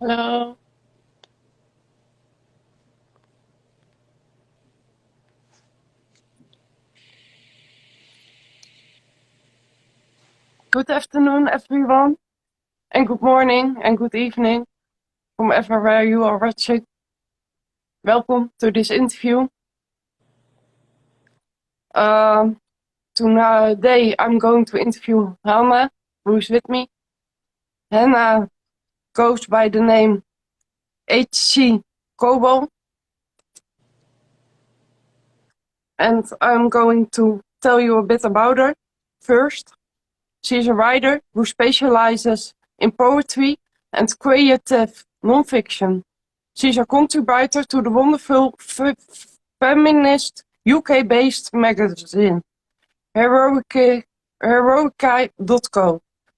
Hello. Good afternoon, everyone, and good morning and good evening from everywhere you are watching. Welcome to this interview. Today I'm going to interview Hannah, who is with me. Hannah goes by the name H.C. Kobol, and I'm going to tell you a bit about her. First, she's a writer who specializes in poetry and creative nonfiction. She's a contributor to the wonderful feminist UK-based magazine Heroica.co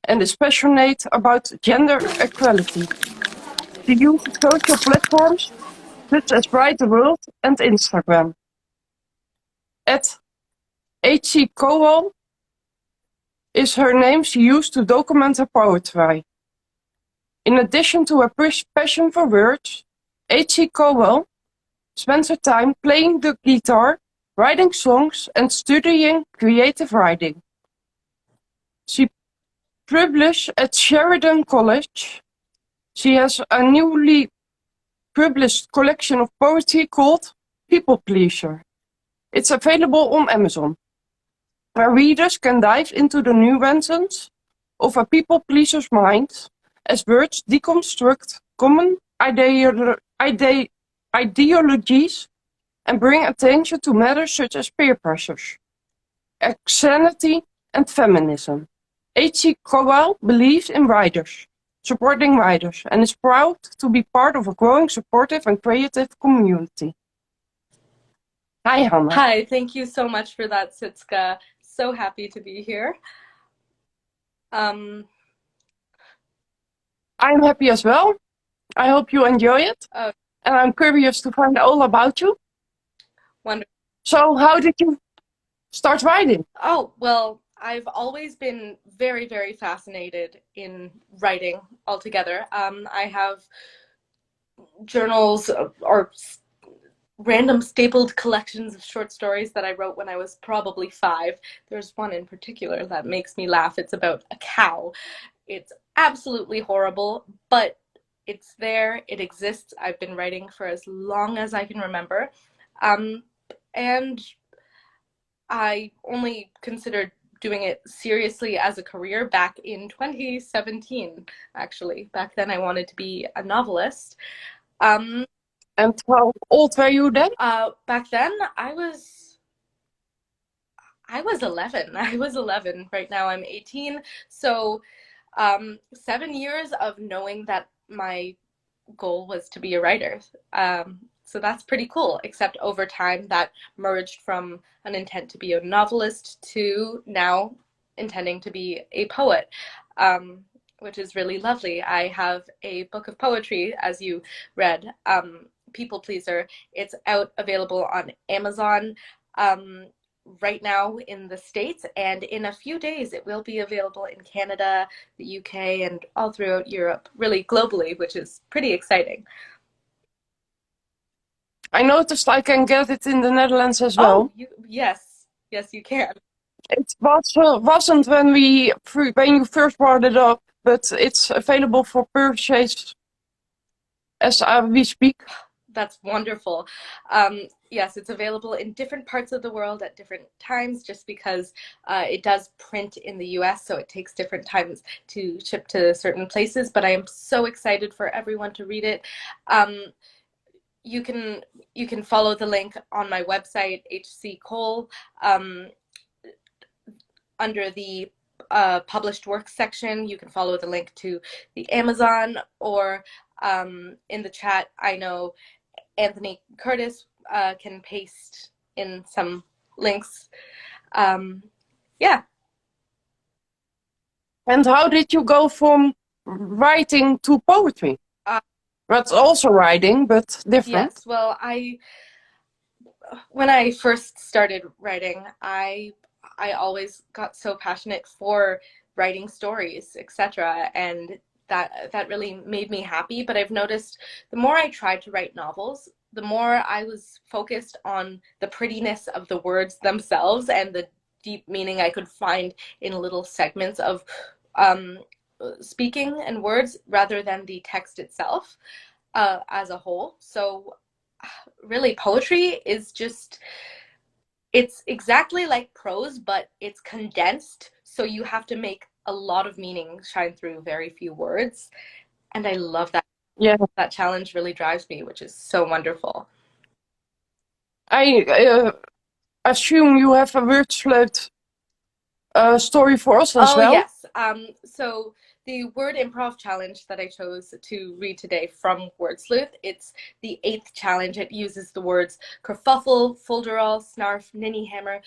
and is passionate about gender equality. She uses social platforms such as Write the World and Instagram. At H.C. Cowell is her name she used to document her poetry. In addition to her passion for words, H.C. Cowell spends her time playing the guitar, writing songs, and studying creative writing. She published at Sheridan College. She has a newly published collection of poetry called People Pleaser. It's available on Amazon, where readers can dive into the nuances of a people pleaser's mind as words deconstruct common ideologies and bring attention to matters such as peer pressures, anxiety, and feminism. H.C. Cowell believes in writers, supporting writers, and is proud to be part of a growing, supportive, and creative community. Hi, Hannah. Hi, thank you so much for that, Sitska. So happy to be here. I'm happy as well. I hope you enjoy it. Oh, And I'm curious to find all about you. wonderful. So how did you start writing? Oh, well, I've always been very, very fascinated in writing altogether. I have journals or random stapled collections of short stories that I wrote when I was probably 5. There's one in particular that makes me laugh. It's about a cow. It's absolutely horrible, but it's there, it exists. I've been writing for as long as I can remember. And I only considered doing it seriously as a career back in 2017, actually. Back then I wanted to be a novelist. And how old were you then? Back then I was 11. I was 11. Right now I'm 18. So 7 years of knowing that my goal was to be a writer. So that's pretty cool, except over time that merged from an intent to be a novelist to now intending to be a poet, which is really lovely. I have a book of poetry, as you read, People Pleaser. It's out, available on Amazon right now in the States, and in a few days it will be available in Canada, the UK, and all throughout Europe, really globally, which is pretty exciting. I noticed I can get it in the Netherlands as well. Oh, yes, you can. It wasn't when you first brought it up, but it's available for purchase as we speak. That's wonderful. Yes, it's available in different parts of the world at different times, just because it does print in the US, so it takes different times to ship to certain places. But I am so excited for everyone to read it. You can follow the link on my website, HC Cole, under the published works section. You can follow the link to the Amazon, or in the chat, I know Anthony Curtis can paste in some links. Yeah. And how did you go from writing to poetry? That's also writing, but different. Yes, well, when I first started writing, I always got so passionate for writing stories, etc. And that really made me happy. But I've noticed the more I tried to write novels, the more I was focused on the prettiness of the words themselves and the deep meaning I could find in little segments of um, speaking and words rather than the text itself as a whole. So really, poetry is just, it's exactly like prose, but it's condensed. So you have to make a lot of meaning shine through very few words. And I love that. Yeah, That challenge really drives me, which is so wonderful. I assume you have a Wordsloot story for us as Oh, well. yes. So the word improv challenge that I chose to read today from Word Sleuth, it's the 8th challenge. It uses the words kerfuffle, folderol, snarf, ninnyhammer,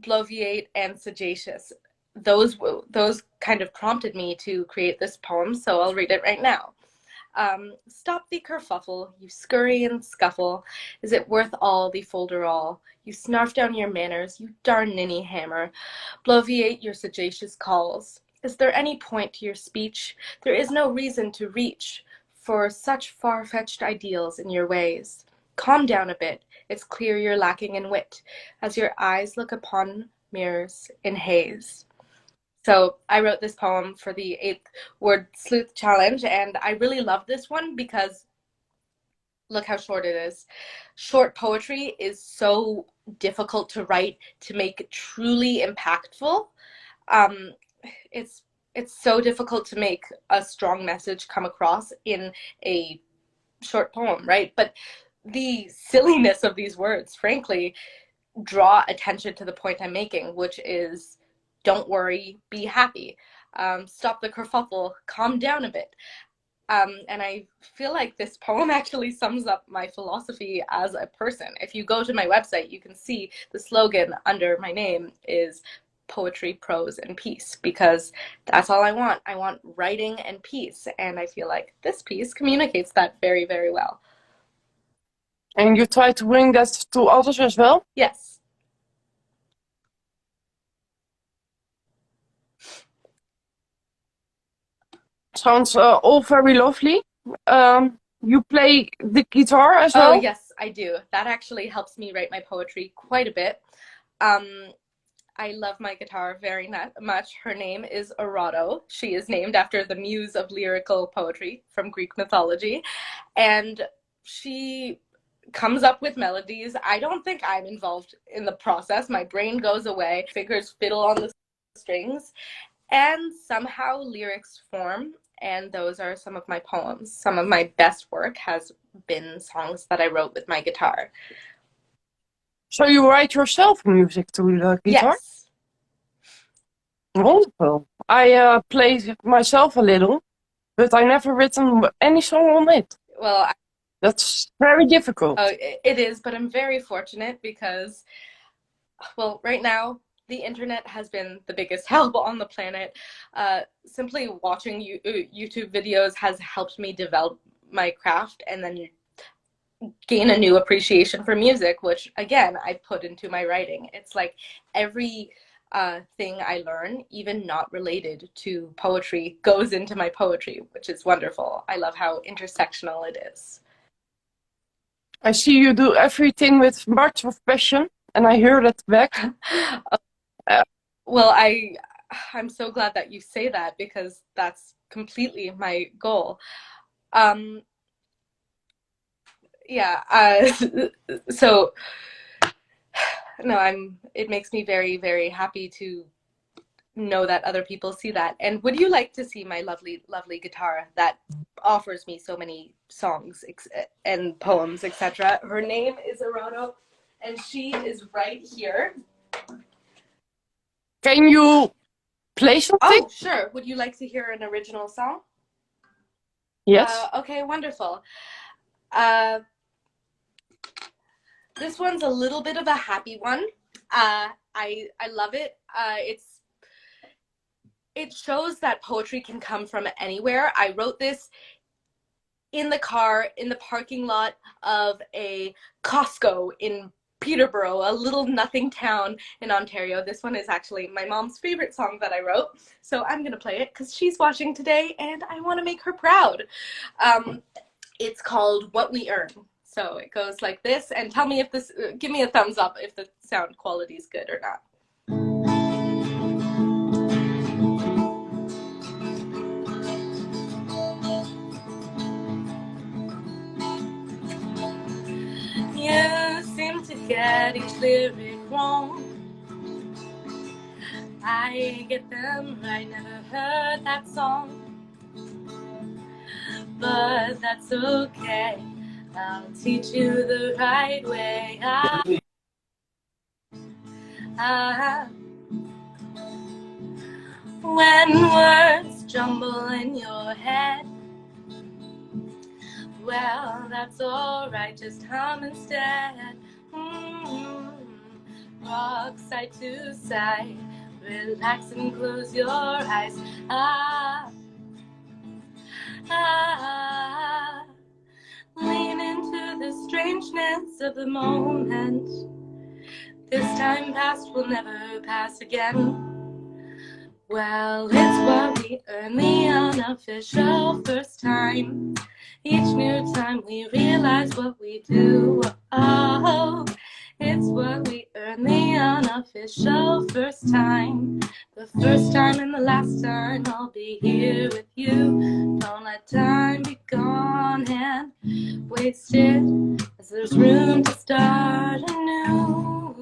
bloviate, and sagacious. Those kind of prompted me to create this poem, so I'll read it right now. Stop the kerfuffle, you scurry and scuffle. Is it worth all the folderol? You snarf down your manners, you darn ninny hammer. Bloviate your sagacious calls. Is there any point to your speech? There is no reason to reach for such far-fetched ideals in your ways. Calm down a bit. It's clear you're lacking in wit, as your eyes look upon mirrors in haze. So I wrote this poem for the 8th Word Sleuth Challenge, and I really love this one because look how short it is. Short poetry is so difficult to write to make it truly impactful. Um, it's it's so difficult to make a strong message come across in a short poem, right? But the silliness of these words, frankly, draw attention to the point I'm making, which is don't worry, be happy. Stop the kerfuffle, calm down a bit. And I feel like this poem actually sums up my philosophy as a person. If you go to my website, you can see the slogan under my name is poetry, prose, and peace, because that's all I want. I want writing and peace. And I feel like this piece communicates that very, very well. And you try to bring that to others as well? Yes. Sounds all very lovely. You play the guitar as Oh, well? yes, I do. That actually helps me write my poetry quite a bit. Um, I love my guitar very much. Her name is Erato. She is named after the muse of lyrical poetry from Greek mythology. And she comes up with melodies. I don't think I'm involved in the process. My brain goes away, fingers fiddle on the strings, and somehow lyrics form. And those are some of my poems. Some of my best work has been songs that I wrote with my guitar. So you write yourself music to the guitar? Yes. Wonderful. I play myself a little, but I never written any song on it. Well, That's very difficult. it is, but I'm very fortunate because, well, right now, the internet has been the biggest help on the planet. Simply watching YouTube videos has helped me develop my craft and then gain a new appreciation for music, which again, I put into my writing. It's like every thing I learn, even not related to poetry, goes into my poetry, which is wonderful. I love how intersectional it is. I see you do everything with much of passion, and I hear that back. Uh, Well, I'm so glad that you say that because that's completely my goal. Um, yeah, so no, it makes me very, very happy to know that other people see that. And would you like to see my lovely, lovely guitar that offers me so many songs and poems, etc.? Her name is Erato, and she is right here. can you play something? Oh, sure. Would you like to hear an original song? Yes. Okay, wonderful. Uh, this one's a little bit of a happy one. I love it. It shows that poetry can come from anywhere. I wrote this in the car in the parking lot of a Costco in Peterborough, a little nothing town in Ontario. This one is actually my mom's favorite song that I wrote, so I'm gonna play it because she's watching today and I want to make her proud. It's called What We Earn. So it goes like this, and tell me if this, give me a thumbs up if the sound quality is good or not. You seem to get each lyric wrong. I get them right, never heard that song. But that's okay, I'll teach you the right way. When words jumble in your head, well, that's alright, just hum instead. Rock side to side, relax and close your eyes. Lean into the strangeness of the moment. This time past will never pass again. Well, it's what we earn, the unofficial first time. Each new time we realize what we do. Oh, it's what we earn, the unofficial first time. The first time and the last time I'll be here with you. Don't let time be gone and wasted, as there's room to start anew.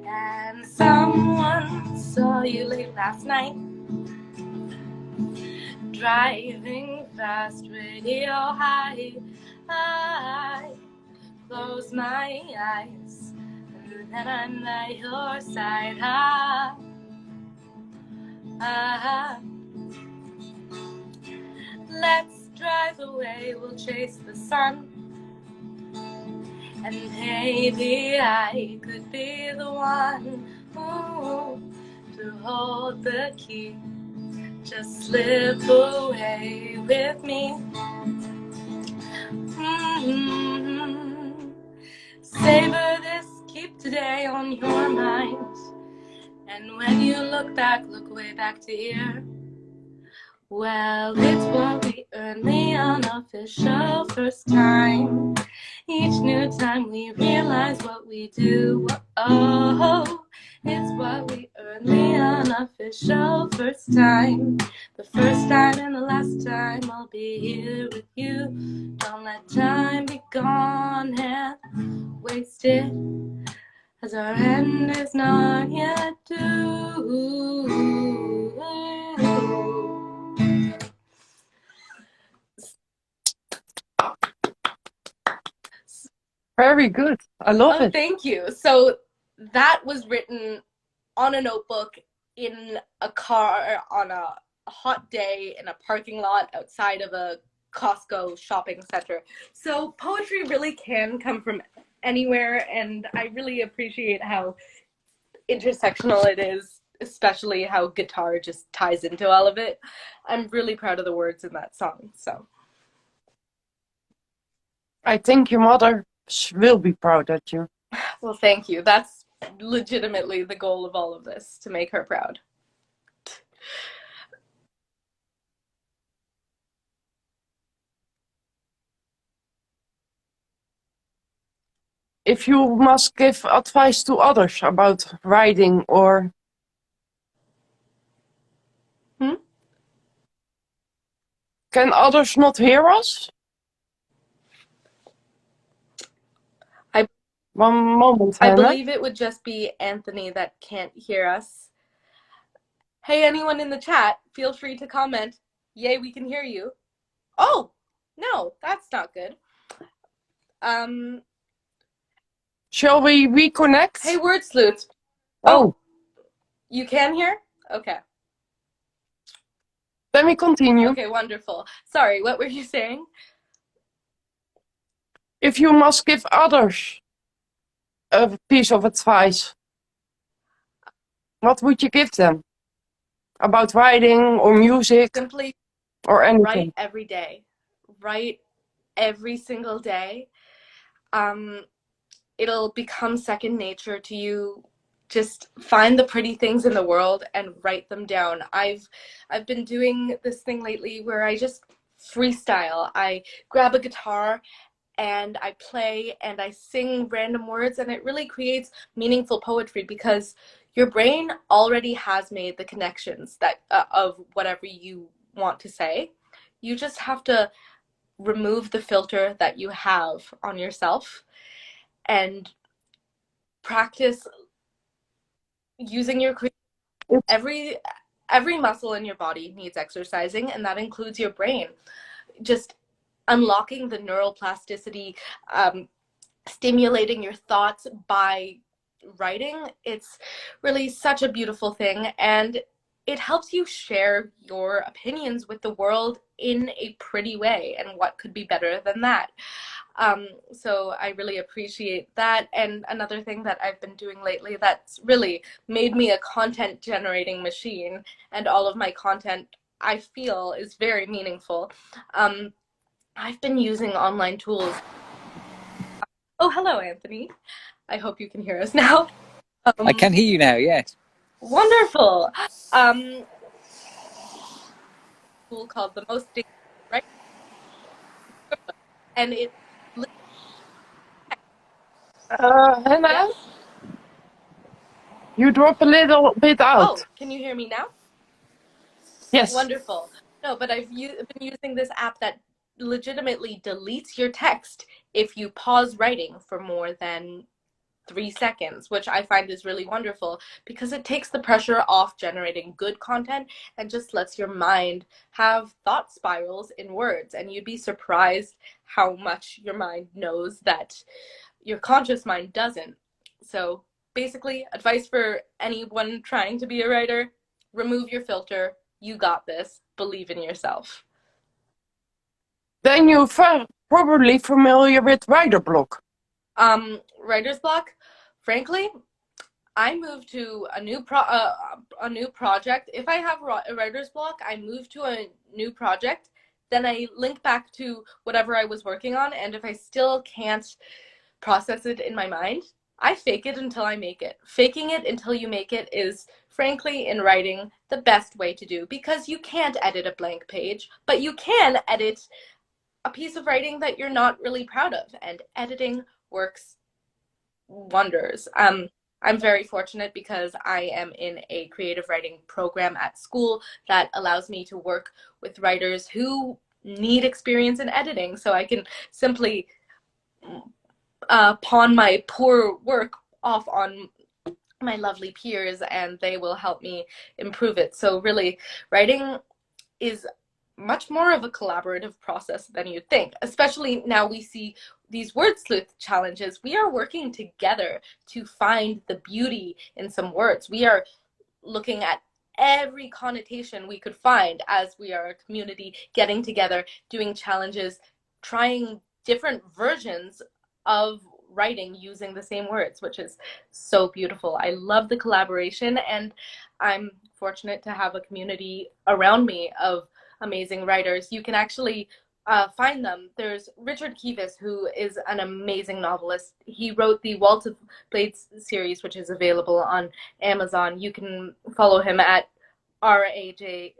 And someone saw you late last night, driving fast, radio high. I close my eyes and then I'm at your side. Let's drive away, we'll chase the sun, and maybe I could be the one to hold the key. Just slip away with me. Savor this, keep today on your mind. And when you look back, look way back to here. Well, it's what we earn, the unofficial first time. Each new time we realize what we do. Oh, it's what we earn, the unofficial first time. The first time and the last time I'll be here with you. Don't let time be gone and wasted, as our end is not yet due. Very good. I love it. Thank you. So that was written on a notebook in a car on a hot day in a parking lot outside of a Costco shopping center. So poetry really can come from anywhere, and I really appreciate how intersectional it is, especially how guitar just ties into all of it. I'm really proud of the words in that song. So I think your mother will be proud of you. well, thank you. That's legitimately the goal of all of this, to make her proud. If you must give advice to others about writing, or can others not hear us? One moment, I Hannah. believe it would just be Anthony that can't hear us. Hey, anyone in the chat, feel free to comment. Yay, we can hear you. Oh, no, that's not good. Shall we reconnect? Hey, Word Sleuths. Oh, you can hear? Okay. Let me continue. Okay, wonderful. Sorry, what were you saying? If you must give others a piece of advice, what would you give them? About writing or music? Simply or anything? Write every day. Write every single day. it'll become second nature to you. Just find the pretty things in the world and write them down. I've been doing this thing lately where I just freestyle. I grab a guitar and I play and I sing random words, and it really creates meaningful poetry because your brain already has made the connections that of whatever you want to say. You just have to remove the filter that you have on yourself and practice using your It's, every muscle in your body needs exercising, and that includes your brain. Just unlocking the neural plasticity, stimulating your thoughts by writing, it's really such a beautiful thing, and it helps you share your opinions with the world in a pretty way, and what could be better than that? So I really appreciate that. And another thing that I've been doing lately that's really made me a content generating machine, and all of my content I feel is very meaningful. Um, I've been using online tools. Oh, hello, Anthony. I hope you can hear us now. I can hear you now, yes. Wonderful. Um, Tool called the most dangerous, right? And it. Hannah, Yes. you drop a little bit Oh, out. can you hear me now? Yes. Wonderful. No, but been using this app that legitimately deletes your text if you pause writing for more than 3 seconds, which I find is really wonderful because it takes the pressure off generating good content and just lets your mind have thought spirals in words. And you'd be surprised how much your mind knows that your conscious mind doesn't. So basically, advice for anyone trying to be a writer: remove your filter. You got this. Believe in yourself. Then you're probably familiar with writer block. Writer's block. Frankly, I move to a new project. If I have a writer's block, I move to a new project. Then I link back to whatever I was working on, and if I still can't process it in my mind, I fake it until I make it. Faking it until you make it is, frankly, in writing, the best way to do, because you can't edit a blank page, but you can edit a piece of writing that you're not really proud of, and editing works wonders. I'm very fortunate because I am in a creative writing program at school that allows me to work with writers who need experience in editing, so I can simply pawn my poor work off on my lovely peers, and they will help me improve it. So really, writing is much more of a collaborative process than you think, especially now we see these word sleuth challenges. We are working together to find the beauty in some words. We are looking at every connotation we could find as we are a community getting together, doing challenges, trying different versions of writing using the same words, which is so beautiful. I love the collaboration, and I'm fortunate to have a community around me of amazing writers. You can actually find them. There's Richard Kivas, who is an amazing novelist. He wrote the Waltz of Blades series, which is available on Amazon. You can follow him at RAJKEVIS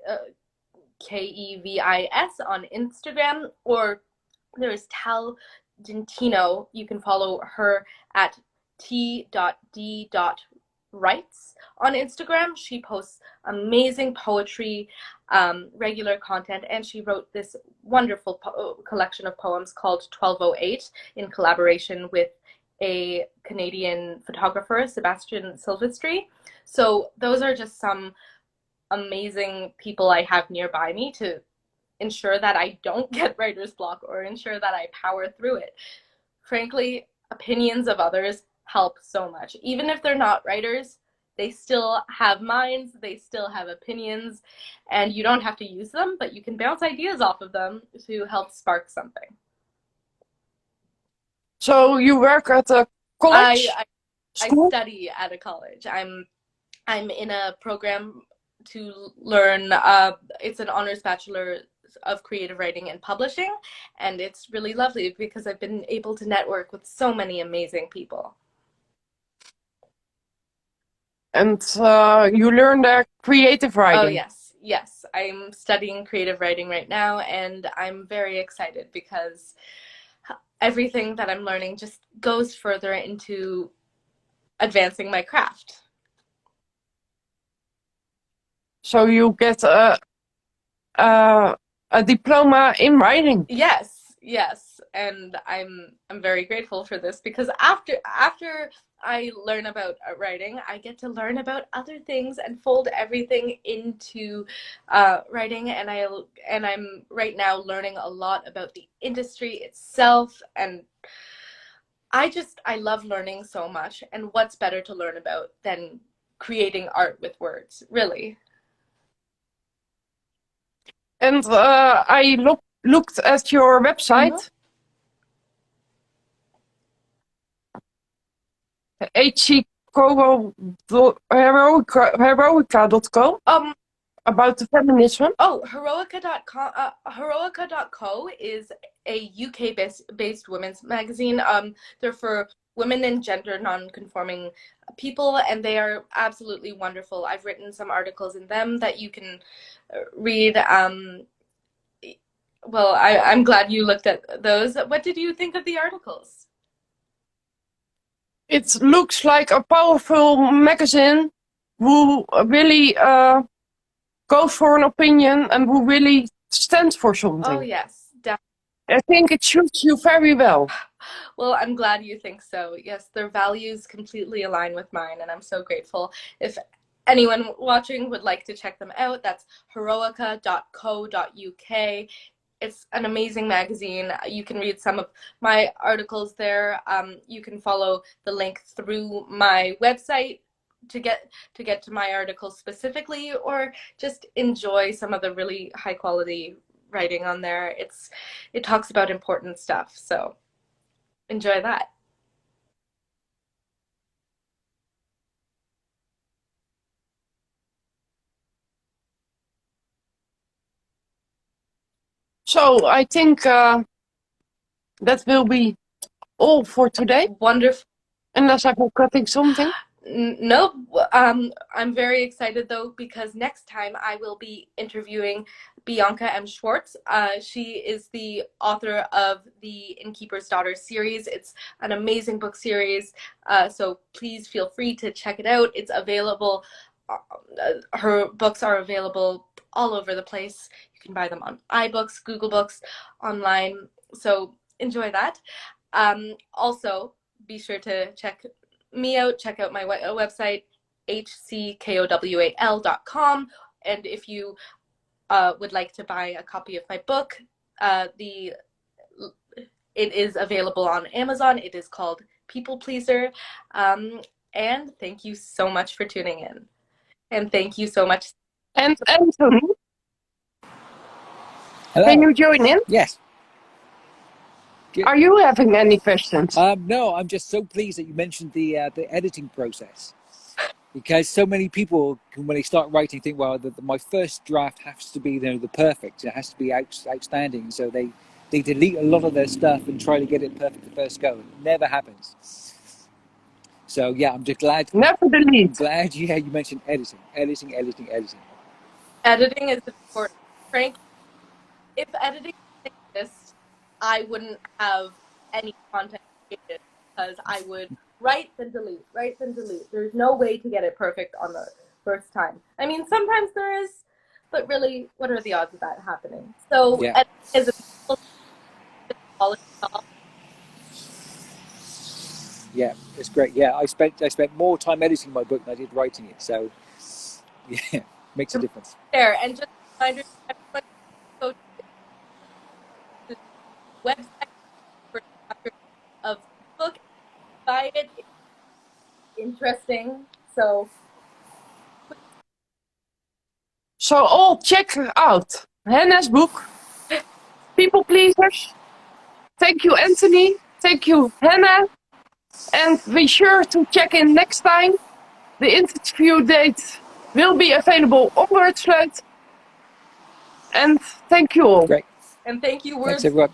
on Instagram, or there is Tal Gentino. You can follow her at t.d.writes on Instagram. She posts amazing poetry, regular content, and she wrote this wonderful collection of poems called 1208 in collaboration with a Canadian photographer, Sebastian Silvestri. So those are just some amazing people I have nearby me to ensure that I don't get writer's block or ensure that I power through it. Frankly, opinions of others help so much. Even if they're not writers, they still have minds, they still have opinions, and you don't have to use them, but you can bounce ideas off of them to help spark something. So you work at a college? I School? study at a college. I'm in a program to learn. It's an honors bachelor of creative writing and publishing, and it's really lovely because I've been able to network with so many amazing people. And you learn creative writing. Oh, yes. Yes. I'm studying creative writing right now, and I'm very excited because everything that I'm learning just goes further into advancing my craft. So you get a diploma in writing. Yes, yes, and I'm very grateful for this because after I learn about writing, I get to learn about other things and fold everything into writing, and I'm right now learning a lot about the industry itself, and I love learning so much, and what's better to learn about than creating art with words, really. And I looked at your website, heroica.co, about the feminism. Oh, heroica.com, heroica.co is a UK based women's magazine. They're for women and gender non-conforming people, and they are absolutely wonderful. I've written some articles in them that you can read. Well, I'm glad you looked at those. What did you think of the articles? It looks like a powerful magazine who really goes for an opinion and who really stands for something. Oh, yes, definitely. I think it suits you very well. Well, I'm glad you think so. Yes, their values completely align with mine, and I'm so grateful. If anyone watching would like to check them out, that's heroica.co.uk. It's an amazing magazine. You can read some of my articles there. You can follow the link through my website to get to my articles specifically, or just enjoy some of the really high quality writing on there. It talks about important stuff, so enjoy that. So I think that will be all for today. Wonderful. Unless I'm forgetting something. Nope. I'm very excited though because next time I will be interviewing Bianca M. Schwartz. She is the author of the Innkeeper's Daughter series. It's an amazing book series, so please feel free to check it out. It's available. Her books are available all over the place. You can buy them on iBooks, Google Books, online. So enjoy that. Also, be sure to check me out, check out my website, hckowal.com, and if you would like to buy a copy of my book, it is available on Amazon. It is called People Pleaser, and thank you so much for tuning in, and thank you so much. And Anthony, Hello. Can you join in? Yes. Are you having any questions? No, I'm just so pleased that you mentioned the editing process, because so many people, when they start writing, think, well, my first draft has to be the perfect. It has to be outstanding. So they delete a lot of their stuff and try to get it perfect the first go. It never happens. So yeah, I'm just glad. Never delete. I'm glad you mentioned editing. Editing is important. Frank, if editing exists, I wouldn't have any content created because I would write then delete. There's no way to get it perfect on the first time. I mean, sometimes there is, but really, what are the odds of that happening? So yeah. Editing is a quality job. Yeah, it's great. Yeah, I spent more time editing my book than I did writing it. So yeah, makes a difference. There, and just a reminder, everyone go to the website for of the book, buy it. It's interesting. So all check out Hannah's book, People Pleasers. Thank you, Anthony. Thank you, Hannah. And be sure to check in next time. The interview date will be available on Wordsluit. And thank you all. Great. And thank you, Thanks, words. everyone.